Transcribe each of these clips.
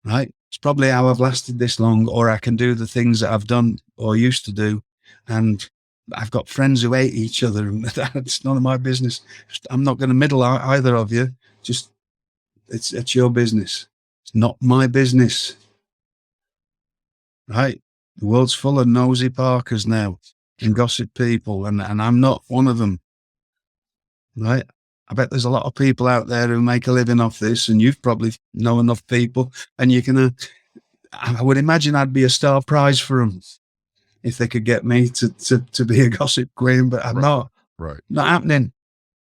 right? It's probably how I've lasted this long, or I can do the things that I've done or used to do. And I've got friends who hate each other, and that's none of my business. I'm not going to middle either of you. Just, it's your business. It's not my business, right? The world's full of nosy Parkers now and gossip people, and I'm not one of them, right? I bet there's a lot of people out there who make a living off this, and you've probably know enough people, and you can. I would imagine I'd be a star prize for them if they could get me to be a gossip queen, but I'm not. Right. Not happening.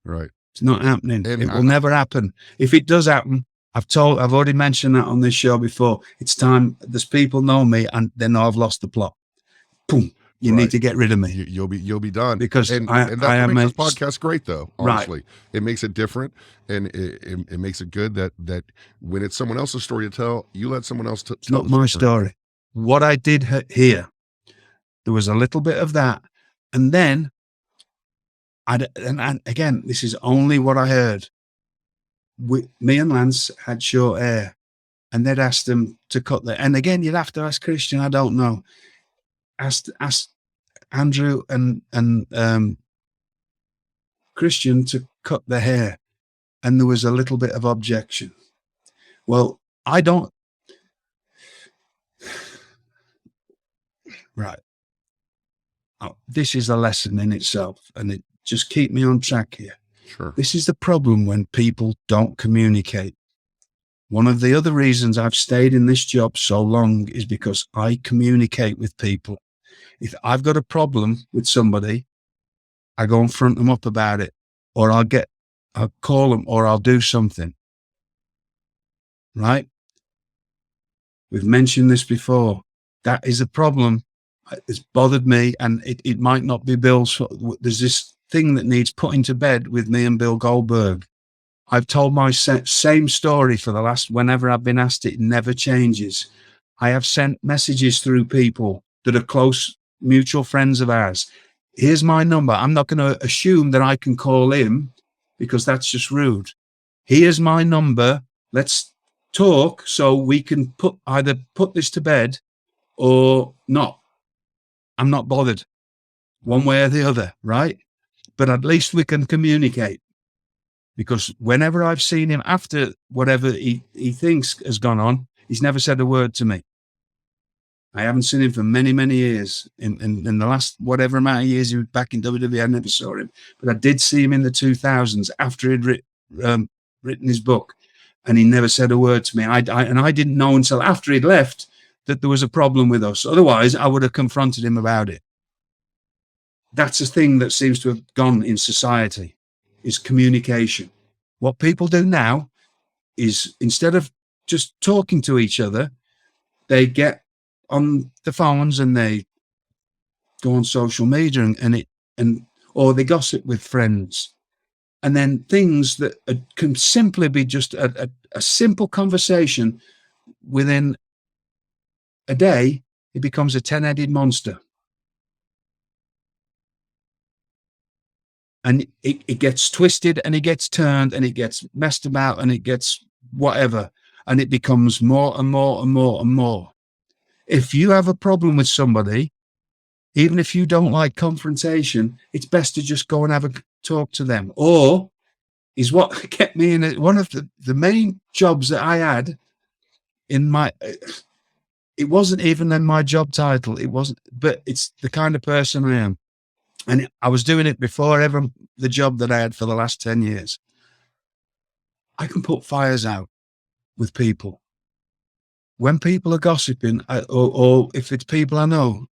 Right. It's not happening. And it will never happen. If it does happen, I've already mentioned that on this show before. It's time. There's people know me, and they know I've lost the plot. Boom. You need to get rid of me. You'll be done. Because and that's what makes this podcast great, though. Honestly, right. It makes it different, and it makes it good that when it's someone else's story to tell, you let someone else tell. It's not my story. What I did here, there was a little bit of that, and then and again, this is only what I heard. Me and Lance had short hair, and they'd asked them to cut their. And again, you'd have to ask Christian. I don't know. Asked Andrew and Christian to cut their hair, and there was a little bit of objection. Well, I don't. Right. Oh, this is a lesson in itself, and it just keep me on track here. Sure. This is the problem when people don't communicate. One of the other reasons I've stayed in this job so long is because I communicate with people. If I've got a problem with somebody, I go and front them up about it, or I'll call them, or I'll do something. Right? We've mentioned this before. That is a problem. It's bothered me, and it might not be Bill's. There's this thing that needs putting to bed with me and Bill Goldberg. I've told my same story for the last, whenever I've been asked, it never changes. I have sent messages through people that are close mutual friends of ours. Here's my number. I'm not going to assume that I can call him because that's just rude. Here's my number. Let's talk so we can either put this to bed or not. I'm not bothered one way or the other, right? But at least we can communicate. Because whenever I've seen him after whatever he thinks has gone on, he's never said a word to me. I haven't seen him for many, many years. In the last whatever amount of years he was back in WWE, I never saw him. But I did see him in the 2000s after he'd written his book, and he never said a word to me. And I didn't know until after he'd left that there was a problem with us. Otherwise, I would have confronted him about it. That's a thing that seems to have gone in society, is communication. What people do now is, instead of just talking to each other, they get on the phones and they go on social media or they gossip with friends. And then things that can simply be just a simple conversation, within a day, it becomes a 10-headed monster. And it gets twisted, and it gets turned, and it gets messed about, and it gets whatever. And it becomes more and more and more and more. If you have a problem with somebody, even if you don't like confrontation, it's best to just go and have a talk to them. Or is what kept me in one of the main jobs that I had in my... It wasn't even in my job title. It wasn't, but it's the kind of person I am. And I was doing it before ever the job that I had for the last 10 years. I can put fires out with people. When people are gossiping, or if it's people I know,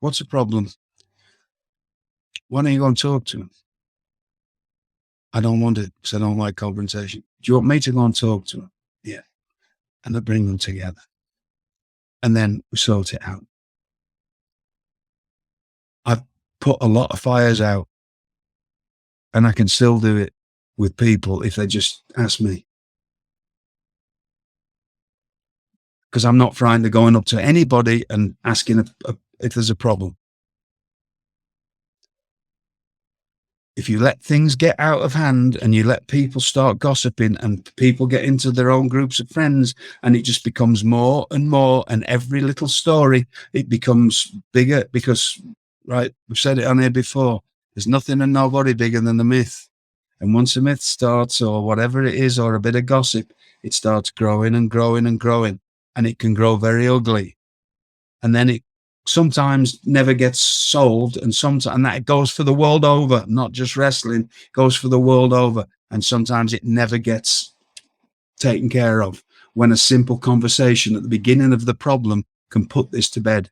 what's the problem? Why don't you go and talk to them? I don't want it because I don't like confrontation. Do you want me to go and talk to them? Yeah. And I bring them together. And then we sort it out. I've put a lot of fires out, and I can still do it with people if they just ask me. Because I'm not frightened of going up to anybody and asking if there's a problem. if you let things get out of hand and you let people start gossiping and people get into their own groups of friends, and it just becomes more and more, and every little story, it becomes bigger because, right, we've said it on here before, there's nothing and nobody bigger than the myth. And once a myth starts, or whatever it is, or a bit of gossip, it starts growing and growing and growing, and it can grow very ugly. And then it sometimes never gets solved, and sometimes, and that goes for the world over, not just wrestling, goes for the world over. And sometimes it never gets taken care of, when a simple conversation at the beginning of the problem can put this to bed.